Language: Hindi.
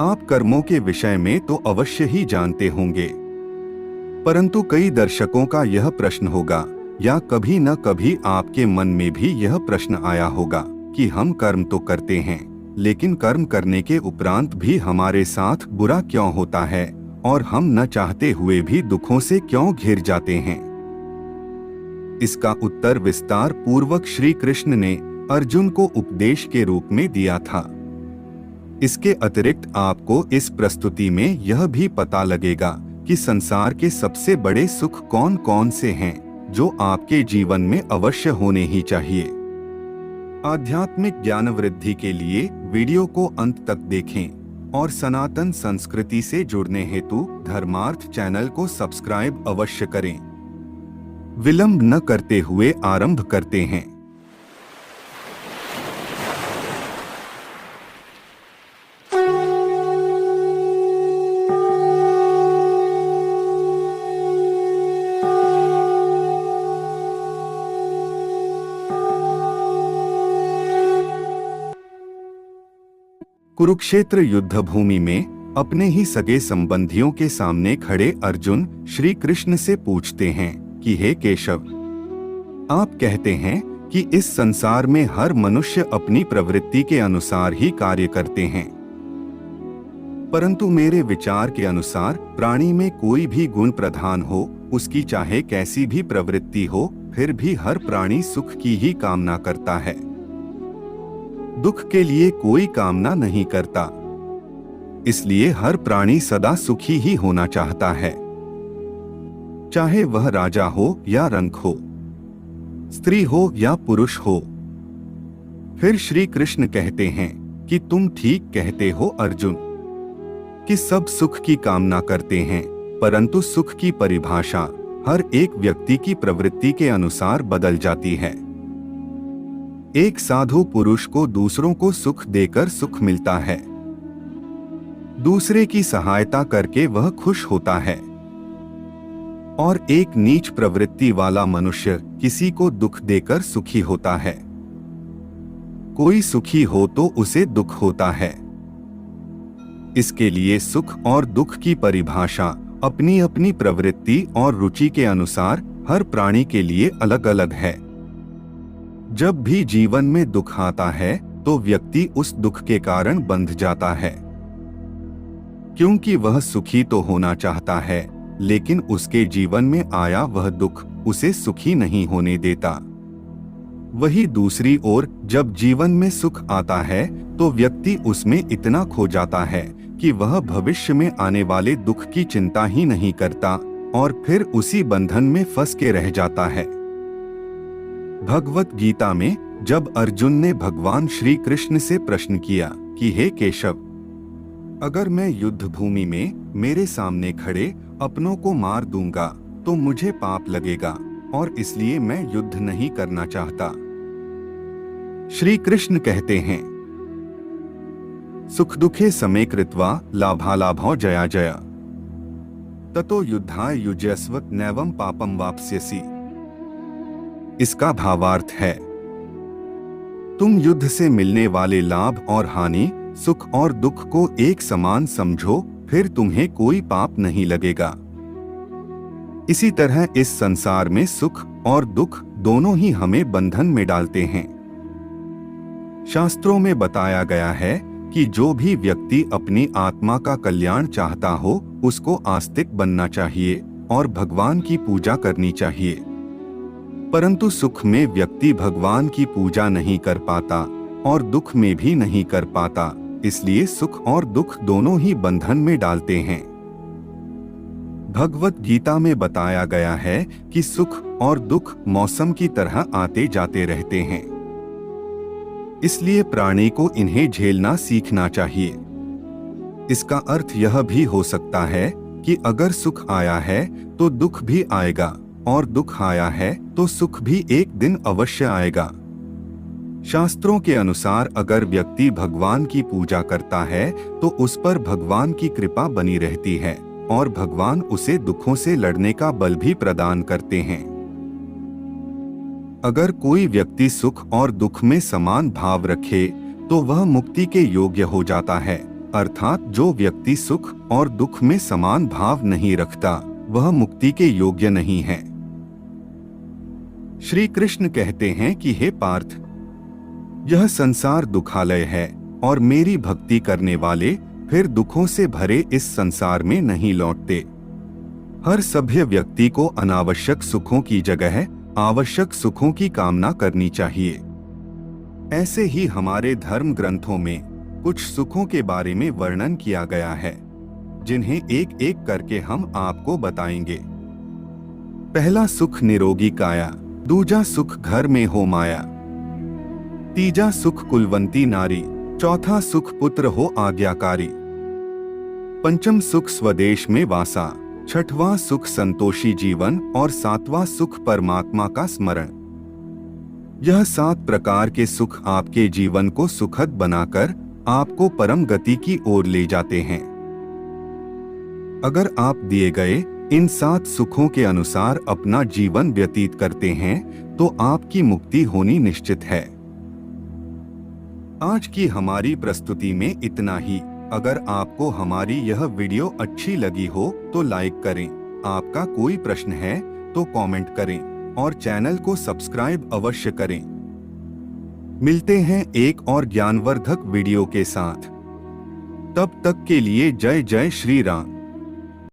आप कर्मों के विषय में तो अवश्य ही जानते होंगे, परंतु कई दर्शकों का यह प्रश्न होगा या कभी न कभी आपके मन में भी यह प्रश्न आया होगा कि हम कर्म तो करते हैं, लेकिन कर्म करने के उपरांत भी हमारे साथ बुरा क्यों होता है और हम न चाहते हुए भी दुखों से क्यों घिर जाते हैं। इसका उत्तर विस्तार पूर्वक श्री कृष्ण ने अर्जुन को उपदेश के रूप में दिया था। इसके अतिरिक्त आपको इस प्रस्तुति में यह भी पता लगेगा कि संसार के सबसे बड़े सुख कौन कौन से हैं जो आपके जीवन में अवश्य होने ही चाहिए। आध्यात्मिक ज्ञान वृद्धि के लिए वीडियो को अंत तक देखें और सनातन संस्कृति से जुड़ने हेतु धर्मार्थ चैनल को सब्सक्राइब अवश्य करें। विलंब न करते हुए आरंभ करते हैं। कुरुक्षेत्र युद्ध भूमि में अपने ही सगे संबंधियों के सामने खड़े अर्जुन श्री कृष्ण से पूछते हैं कि हे केशव, आप कहते हैं कि इस संसार में हर मनुष्य अपनी प्रवृत्ति के अनुसार ही कार्य करते हैं, परंतु मेरे विचार के अनुसार प्राणी में कोई भी गुण प्रधान हो, उसकी चाहे कैसी भी प्रवृत्ति हो, फिर भी हर प्राणी सुख की ही कामना करता है, दुख के लिए कोई कामना नहीं करता। इसलिए हर प्राणी सदा सुखी ही होना चाहता है, चाहे वह राजा हो या रंक हो, स्त्री हो या पुरुष हो। फिर श्री कृष्ण कहते हैं कि तुम ठीक कहते हो अर्जुन, कि सब सुख की कामना करते हैं, परंतु सुख की परिभाषा हर एक व्यक्ति की प्रवृत्ति के अनुसार बदल जाती है। एक साधु पुरुष को दूसरों को सुख देकर सुख मिलता है, दूसरे की सहायता करके वह खुश होता है, और एक नीच प्रवृत्ति वाला मनुष्य किसी को दुख देकर सुखी होता है। कोई सुखी हो तो उसे दुख होता है। इसके लिए सुख और दुख की परिभाषा अपनी अपनी प्रवृत्ति और रुचि के अनुसार हर प्राणी के लिए अलग अलग है। जब भी जीवन में दुख आता है तो व्यक्ति उस दुख के कारण बंध जाता है, क्योंकि वह सुखी तो होना चाहता है, लेकिन उसके जीवन में आया वह दुख उसे सुखी नहीं होने देता। वही दूसरी ओर जब जीवन में सुख आता है तो व्यक्ति उसमें इतना खो जाता है कि वह भविष्य में आने वाले दुख की चिंता ही नहीं करता और फिर उसी बंधन में फंस के रह जाता है। भगवत गीता में जब अर्जुन ने भगवान श्री कृष्ण से प्रश्न किया कि हे केशव, अगर मैं युद्ध भूमि में मेरे सामने खड़े अपनों को मार दूंगा तो मुझे पाप लगेगा और इसलिए मैं युद्ध नहीं करना चाहता। श्री कृष्ण कहते हैं, सुख दुखे समे कृत्वा लाभालाभौ जया जया ततो युद्धाय युज्यस्व नैवं पापम वाप्स्यसि। इसका भावार्थ है, तुम युद्ध से मिलने वाले लाभ और हानि, सुख और दुख को एक समान समझो, फिर तुम्हें कोई पाप नहीं लगेगा। इसी तरह इस संसार में सुख और दुख दोनों ही हमें बंधन में डालते हैं। शास्त्रों में बताया गया है कि जो भी व्यक्ति अपनी आत्मा का कल्याण चाहता हो उसको आस्तिक बनना चाहिए और भगवान की पूजा करनी चाहिए, परंतु सुख में व्यक्ति भगवान की पूजा नहीं कर पाता और दुख में भी नहीं कर पाता, इसलिए सुख और दुख दोनों ही बंधन में डालते हैं। भगवत गीता में बताया गया है कि सुख और दुख मौसम की तरह आते जाते रहते हैं, इसलिए प्राणी को इन्हें झेलना सीखना चाहिए। इसका अर्थ यह भी हो सकता है कि अगर सुख आया है तो दुख भी आएगा और दुख आया है तो सुख भी एक दिन अवश्य आएगा। शास्त्रों के अनुसार अगर व्यक्ति भगवान की पूजा करता है तो उस पर भगवान की कृपा बनी रहती है और भगवान उसे दुखों से लड़ने का बल भी प्रदान करते हैं। अगर कोई व्यक्ति सुख और दुख में समान भाव रखे तो वह मुक्ति के योग्य हो जाता है, अर्थात जो व्यक्ति सुख और दुख में समान भाव नहीं रखता वह मुक्ति के योग्य नहीं है। श्री कृष्ण कहते हैं कि हे पार्थ, यह संसार दुखालय है और मेरी भक्ति करने वाले फिर दुखों से भरे इस संसार में नहीं लौटते। हर सभ्य व्यक्ति को अनावश्यक सुखों की जगह आवश्यक सुखों की कामना करनी चाहिए। ऐसे ही हमारे धर्म ग्रंथों में कुछ सुखों के बारे में वर्णन किया गया है, जिन्हें एक एक करके हम आपको बताएंगे। पहला सुख निरोगी काया, दूजा सुख घर में हो माया, तीजा सुख कुलवंती नारी, चौथा सुख पुत्र हो आज्ञाकारी, पंचम सुख स्वदेश में वासा, छठवां सुख संतोषी जीवन और सातवां सुख परमात्मा का स्मरण। यह 7 प्रकार के सुख आपके जीवन को सुखद बनाकर आपको परम गति की ओर ले जाते हैं। अगर आप दिए गए इन 7 सुखों के अनुसार अपना जीवन व्यतीत करते हैं तो आपकी मुक्ति होनी निश्चित है। आज की हमारी प्रस्तुति में इतना ही। अगर आपको हमारी यह वीडियो अच्छी लगी हो तो लाइक करें, आपका कोई प्रश्न है तो कमेंट करें और चैनल को सब्सक्राइब अवश्य करें। मिलते हैं एक और ज्ञानवर्धक वीडियो के साथ। तब तक के लिए जय जय श्री राम।